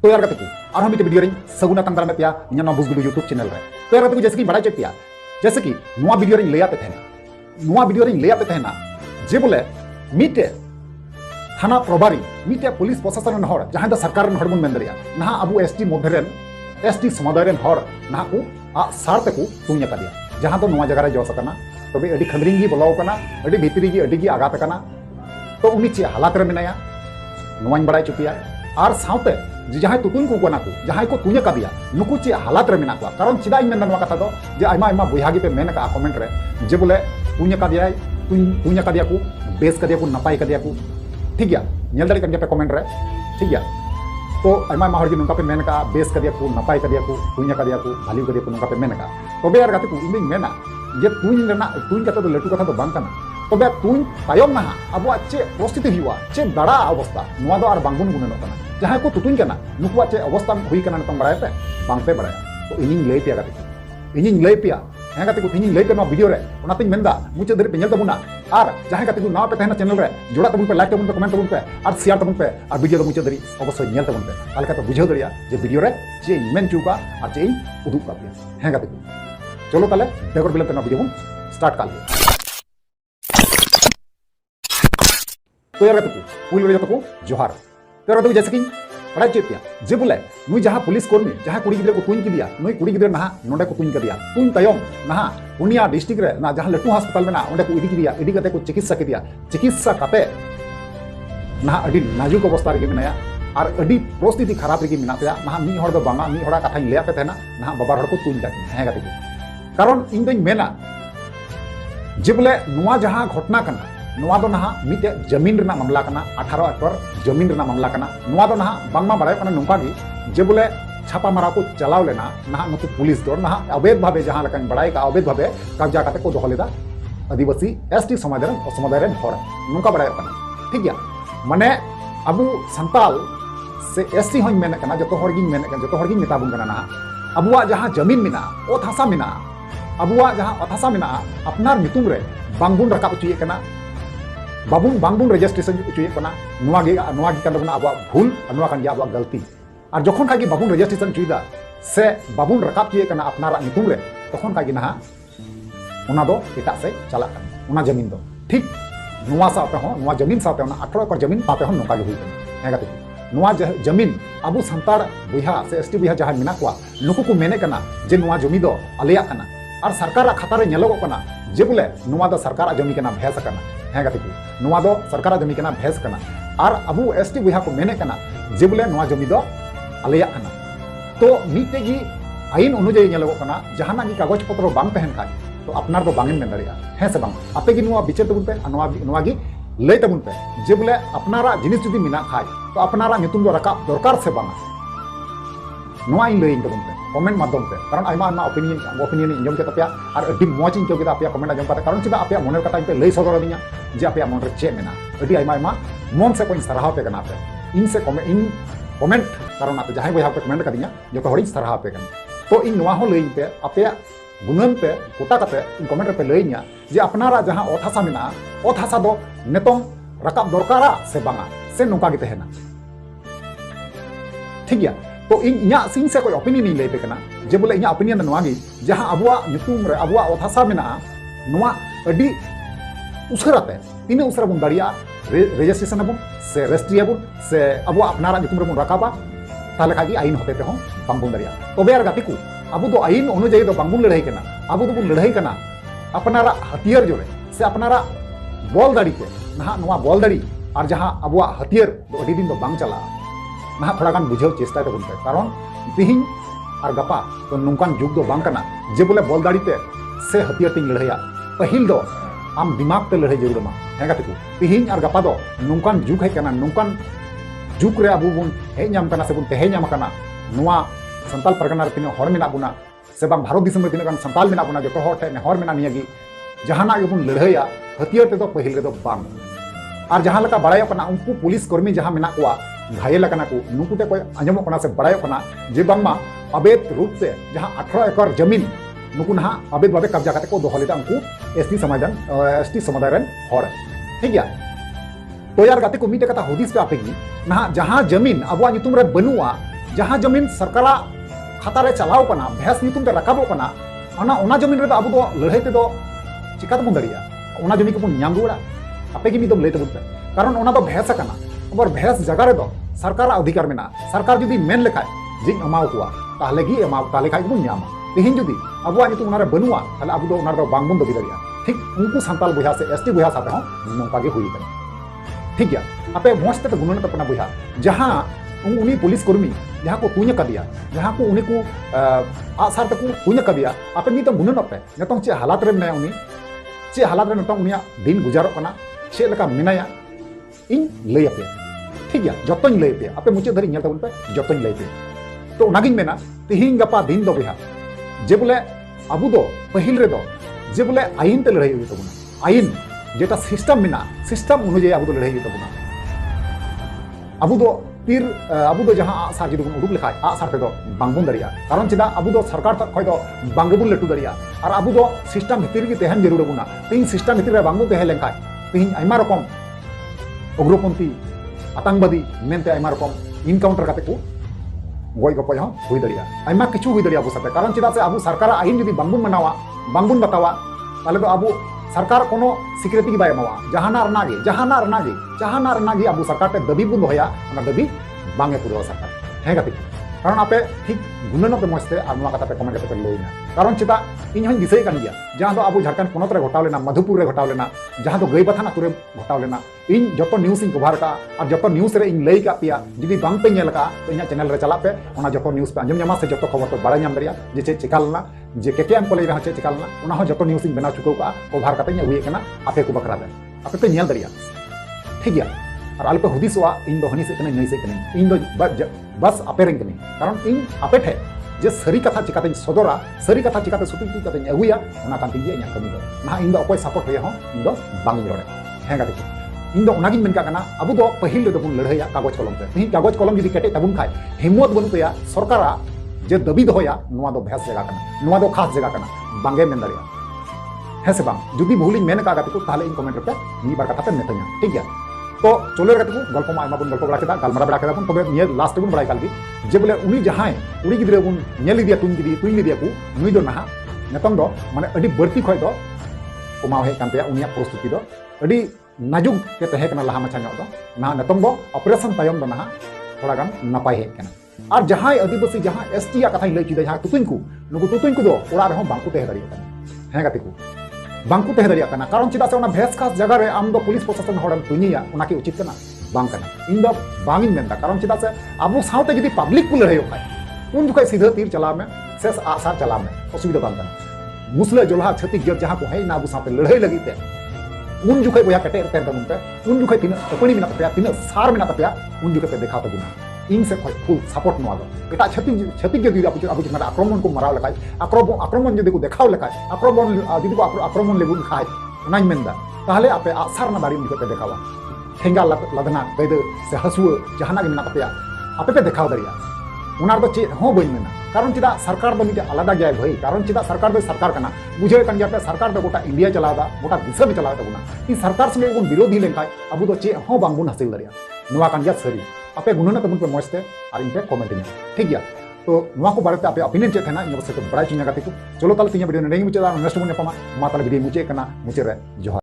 तो यार गति और हम वीडियो रिंग सगुना तंग दाराम पे इन बुज गुडू यूट्यूब चैनल रे तो यार गति जैसे कि बड़ा चेपिया जैसे कि नुआ वीडियो रिंग लेया पे थेना जे बोले मीटे थाना प्रभारी मीटे पुलिस प्रशासन हर जहां द सरकार रन हर बन मेन दरिया ना अबु एसटी मध्य एसटी समुदाय रन हर ना को सार तक तुंग कदिया जहां तो नुआ जगह रे जस कना तबे अडी खंदरिंग गी बोलाव कना अडी भितरी गी अडी गी आगात कना तो उनी चे हालात रे मेनाया नुआñ बड़ा चुपिया और साउते जहां तुतुन को कना को जहां को तुंग कदिया नुकु चे हालात रे मेना को कारण चिदा इन मेन कथा दो जे आयमा आयमा बुहागी पे मेन का कमेंट रे जे बोले तुंग कदिया तुंग कदिया को बेस कदिया को नपाई कदिया को ठीक गया नेल दाड़ी कन पे कमेंट रे ठीक गया तो आयमा आयमा हर जी नुका पे मेन का बेस कदिया को नपाई कदिया को तुंग कदिया को भाली कदिया को नुका पे मेन का तबे यार गाते को इन मेना जे तुंग रेना तुंग कथा दो लटू कथा दो बांग कना तबे तुंग तायम ना अब चे परिस्थिति हुआ चे दाड़ा अवस्था नुआ दो आर बांगबुन गुननो कना जहां को तुतुन कना नुकुआ चे अवस्था हुई कना नतम बड़ाय पे बांगते बड़ाय तो इनिंग लई पिया गाते इनिंग लई पिया हैं गाते को इनिंग लई पे नो वीडियो रे ओनातिन मेंदा मुचे धरे पे नेल तबुना और जहां गाते को नाव पे तहना चैनल रे जोड़ा तबुन पे लाइक तबुन पे कमेंट तबुन पे और शेयर तबुन पे और वीडियो दो मुचे धरी अवश्य नेल तबुन पे तालका तो बुझाव दरिया जे वीडियो रे जे मेन चुका और जे उदुक का पिया हैं गाते को चलो ताले बेगर बिलन तना वीडियो स्टार्ट कर लिया तो यार गाते को पुल रे जतो को जोहार तो यार जैसे कि बड़ा चेपिया जे बोले नुई जहां पुलिस कर्मी जहां कुड़ी गिद्रे को तुंग किदिया नुई कुड़ी गिद्रे ना नोडे को तुंग कदिया तुंग तयम ना पुनिया डिस्ट्रिक्ट रे ना जहां लटू अस्पताल में ना ओंडे को इदी किदिया इदी कते को चिकित्सा किदिया चिकित्सा कते ना अडी नाजुक अवस्था रे मेनाया और अडी परिस्थिति खराब रे मेना तया ना मी हर दो बांगा मी हड़ा कथा लेया पे थेना ना बाबा हड़ को तुंग जाती है गाते कारण इन दिन मेना जे बोले नुआ जहां घटना कना नुआ दो ना मिटे जमीन रना मामला कना 18 एकड़ जमीन रना मामला कना नुआ दो ना बांगमा बड़ाय कना नुका गी जे बोले छापा मारा को चलाव लेना ना नुकु पुलिस दो ना अवैध भावे जहां लकन बड़ाय का अवैध भावे कब्जा करते को दोहलेदा आदिवासी एसटी समुदाय रन हर नुका बड़ाय कना ठीक गया माने अबु संताल से एसटी हों मेन कना जतो हर गिन मेन कना जतो हर गिन मेता बुन कना ना अबुआ जहां जमीन मिना ओत हासा मिना अबुआ जहां ओत हासा मिना अपनार मितुम रे बांगबुन रकाब चुये कना बांगबुन रजिस्ट्रेशन चुये कना नुआ गी कन दबना अब भूल नुआ कन अब गलती और जखन का बाबुन रजिस्ट्रेशन चुईदा से बाबुन रकाब चुये कना अपनारा नितुम रे तखन का ना उना दो एटा से चला कना उना जमीन दो ठीक नुआ साथे हो नुआ जमीन साथे उना 18 एकड़ जमीन पाते हो नोका गे हुई कना है गाते नुआ जमीन अबु संतार बुहा से एसटी बुहा जहां मिना को नुकु को मेने कना जे नुआ जमी दो आलेया कना और सरकार खाता रे नेलो कना जे बोले नुआ दो सरकार जमी कना भेस कना है गाते नुआ दो सरकार जमी कना भेस कना और अबु एसटी बुहा को मेने कना जे बोले नुआ जमी दो आलेया कना तो मीटे गी आईन अनुयायी नेलो कना जहाना गी कागज पत्र बांग तहन का तो अपनार दो बांगेन मेन दरिया है से बांग आपे गी नुआ बिचार तबुन पे नुआ गी लय तबुन पे जे बोले अपनारा जिनिस जुदी मिना खाय तो अपनारा नितुम दो रकाब दरकार से बांगा नुआ इन लय तबुन पे कमेंट माध्यम पे कारण आयमा आयमा ओपिनियन इंजम के तपिया और अडी मौज इन केदा आपया कमेंट आजम पाते कारण चिदा आपया मने कथा पे लय सदर दिया जे आपया मन रे चे मेना अडी आयमा आयमा मन से कोई सराहा पे कना पे इन से कमेंट कारण आते जहां बहा पे कमेंट कदिया जो हड़ी सराहा पे कन तो इन नुआ हो लय पे आपया गुनन पे कोटा कते इन कमेंट पे लयनिया जे अपनारा जहां ओथासा मेना ओथासा दो नेतों रकाब दरकारा से बांगा से नोका गे तहना ठीक गया तो इन सिंह से कोई ओपिनियन नहीं ले कना जे बोले इन ओपिनियन नवा गी जहां अबुआ नितुम रे अबुआ ओथासा मेना नवा अडी उसराते तीन उसरा बुन दाड़िया रजिस्ट्रेशन अबुन से रजिस्ट्री अबुन से अबुआ अपनारा नितुम रे बुन रकाबा ताले खागी आईन होते ते हो बांगबुन दाड़िया तबे यार गाती को अबु दो आईन अनुयायी दो बांगबुन लड़ाई कना अबु दो बुन लड़ाई कना अपनारा हथियार जोरे से अपनारा बॉल दाड़ी पे ना नवा बॉल दाड़ी और जहां अबुआ हथियार दो अडी दिन दो बांग चला ना थोड़ा गान बुझाव चेष्टा तबुन पे कारण तिहिं और गपा तो नोंकान जुग दो बांग कना जे बोले बॉल दाड़ी पे से हथियार तीन लड़ाइया पहिल दो आम दिमाग ते लड़ाई जरूर मा है गाते को तिहिं और गपा दो नोंकान जुग है कना नोंकान जुग रे अबु बुन हे नाम कना से बुन तेहे नाम कना नुआ संताल परगना रे तीन हर मेना बुना से बांग भारत दिसम रे तीन गान संताल मेना बुना जो हर ठे हर मेना नियागी जहाना गे बुन लड़ाइया हथियार ते दो पहिल रे दो बांग और जहां लका बड़ाय कना उनको पुलिस कर्मी जहां मेना को घायल कना को नुकुटे कोई आंजमो कना से बड़ाय कना जे बांगमा अवैध रूप से जहां 18 एकड़ जमीन नुकु ना अवैध भावे कब्जा करते को दोहलेदा उनको एसटी समुदाय रन हर ठीक गया तो यार गाते को मीटे कथा हुदिस पे आपेगी ना जहां जमीन अबुआ नितुम रे बनुआ जहां जमीन सरकार खाता रे चलाव कना भैंस नीतुम ते रकाबो कना ओना जमीन रे अब दो लड़ाई ते दो चिका तबन दरिया ओना जमीन को बन नाम रुड़ा आपे की मिदम लई तबन पे कारण ओना दो भैंस कना और भैंस जगह रे दो सरकार अधिकार मेना सरकार जुदी मेन लेखाय जिं अमाव कुआ ताहले गी अमाव ताले खाय बन नामा तेहिन जुदी अबुआ नितुम ओना रे बनुआ ताले अब दो ओना दो बांग बन दबी दरिया ठीक उनको सांताल बुझा से एसटी बुझा साथे हो नोंका गे हुई कना ठीक गया आपे मोस्ते तो गुणन तपना बुझा जहां उनी पुलिस कर्मी जहां को तुnya कदिया जहां को उनी को आसार तक तुnya कदिया आपे मीत गुणन पे नतों चे हालात रे मेना उनी चे हालात रे नतों उनिया दिन गुजारो कना चे लका मेनाया इन लई आपे ठीक गया जतों लई पे आपे मुचे धरी नेल तबन पे जतों लई पे तो नागिन मेना तिहिं गपा दिन दो बिहा जे बोले अबु दो पहिल रे दो जे बोले आईन ते लड़ाई हुई तबना आईन जेटा सिस्टम मेना सिस्टम अनुयायी अब लड़ाई हुई तबना अब तीर अब जहां आसार जुदी बन उडुक लेखाय आसार ते दो बांगबुन दरिया कारण चिदा अब सरकार तक खय दो बांगबुन लटू दरिया और अब सिस्टम भितर गे तहन जरूर बुना तीन सिस्टम भितर रे बांगबुन तहन लेखाय तीन आयमा रकम उग्रपंथी आतंकवादी मेनते आयमा रकम इनकाउंटर काते को गय गपय हो हुई दरिया आयमा किछु हुई दरिया अब साथे कारण चिदा से अब सरकार आईन जुदी बांगबुन मनावा बांगबुन बतावा ताले दो अब सरकार कोनो सिक्योरिटी बाय एमावा जहाना रनागे अब सरकार ते दबी बुन दोया ओना दबी बांगे पुरो सरकार हे गति कारण आपे ठीक गुणन पे मस्ते और नवा कथा पे कमेंट करते लईना कारण चिता इन हन दिसई कान गया जहां दो अब झारखंड पोनत रे घटाव लेना मधुपुर रे घटाव लेना जहां दो गई बथाना तुरे घटाव लेना इन जतो न्यूज़ इन कवर का और जतो न्यूज़ रे इन लई का पिया जुदी बांग पे नेल का तो इना चैनल रे चला पे ओना जतो न्यूज़ पे अंजम न्यामा से जतो खबर तो बाड़ा न्याम दरिया जे चे चिकालना जे केकेएम को लई रहा चे चिकालना ओना हो जतो न्यूज़ इन बना चुको का कवर करते इन हुई कना आपे को बकरा दे आपे पे नेल दरिया ठीक गया और आलपे हुदिसवा इन दो हनी से कने नई से कने इन दो बस आपे रेंग कने कारण इन आपे ठे जे सरी कथा चिकाते सदरा सरी कथा चिकाते सुटी काते अगुया ओना कांति गे इन कमी दो ना इन दो अकोय सपोर्ट होय हो इन दो बांग रोड़े हे गाते इन दो ओनागिन मेन का कना अब दो पहिल दो बुन लड़ाया कागज कलम पे इन कागज कलम जदी केटे तबुन खाय हिम्मत बनु पेया सरकारा जे दबी दोया नोवा दो भैंस जगह कना नोवा दो खास जगह कना बांगे मेन दरिया हे से बांग जुदी बहुलिन मेन का गाते को ताले इन कमेंट पे नी बार कथा पे नेतኛ ठीक गया तो चलो गति को गल्प आयमा बन गल्प बड़ा केदा गलमरा बड़ा केदा तबे निये लास्ट बन बड़ा कालगी जे बोले उनी जहाय उड़ी गिद्रे बन नेल दिया तुन दिया को नुई दो नहा नतंग दो माने अडी बर्ती खय दो कमाव हे कानते उनिया प्रस्तुति दो अडी नाजुक के तहे कना लहा मछा दो ना नतंग दो ऑपरेशन तायम दो नहा थोड़ा गान नपाय हे कना और जहाय आदिवासी जहां एसटी या कथा लई किदा जहां तुतुन को दो ओड़ा रे हो बांकु तहे दरिया हे गति को बांकु तहे दरिया कना कारण चिदा से ओना भैंस खास जगह रे आम दो पुलिस प्रशासन हड़म तुनिया ओना के उचित कना बांग कना इन दो बांगिन मेनदा कारण चिदा से आबो साउते जदी पब्लिक को लड़ाई खाय उन जुखै सीधा तीर चला में शेष आसार चला में असुविधा बांग कना मुसले जोलहा छत्तीस जग जहां को है ना आबो साउते लड़ाई लगी ते उन जुखै बोया कटे ते तमुन पे उन जुखै तिन अपनी मिना तपया तिन सार मिना तपया उन जुखै पे देखा तबुना इन से फुल सपोर्ट नवा दो एटा छत्तीस जदी आबो जना आक्रमण को माराव लखाय आक्रमण जदी को देखाव लखाय आक्रमण जदी को आक्रमण लेबुन खाय ओनाñ मेनदा ताहले आपे आसार ना दाड़ी निकते देखावा ठेंगा लदना गैद से हसु जहाना के मिना तपया आपे पे देखाव दरिया उनार दो चे हो बइन मेना कारण चिदा सरकार दो मिटे आलादा गया भाई कारण चिदा सरकार दो सरकार कना बुझे कान गया पे सरकार दो गोटा इंडिया चलादा गोटा दिशा में चलादा तबुना इ सरकार संगे बन विरोधी लेखाय अबु दो चे हो बांगबुन हासिल दरिया नवा कान गया सरी आपे गुणन तबुन पे मस्ते और इन पे कमेंट इन ठीक गया तो नवा को बारे आपे ओपिनियन चे थेना इन से बड़ा चिन्ह गाते को चलो ताले तीन वीडियो ने मुचे नेक्स्ट बन नेपामा मा ताले वीडियो मुचे कना मुचे रे जोहार।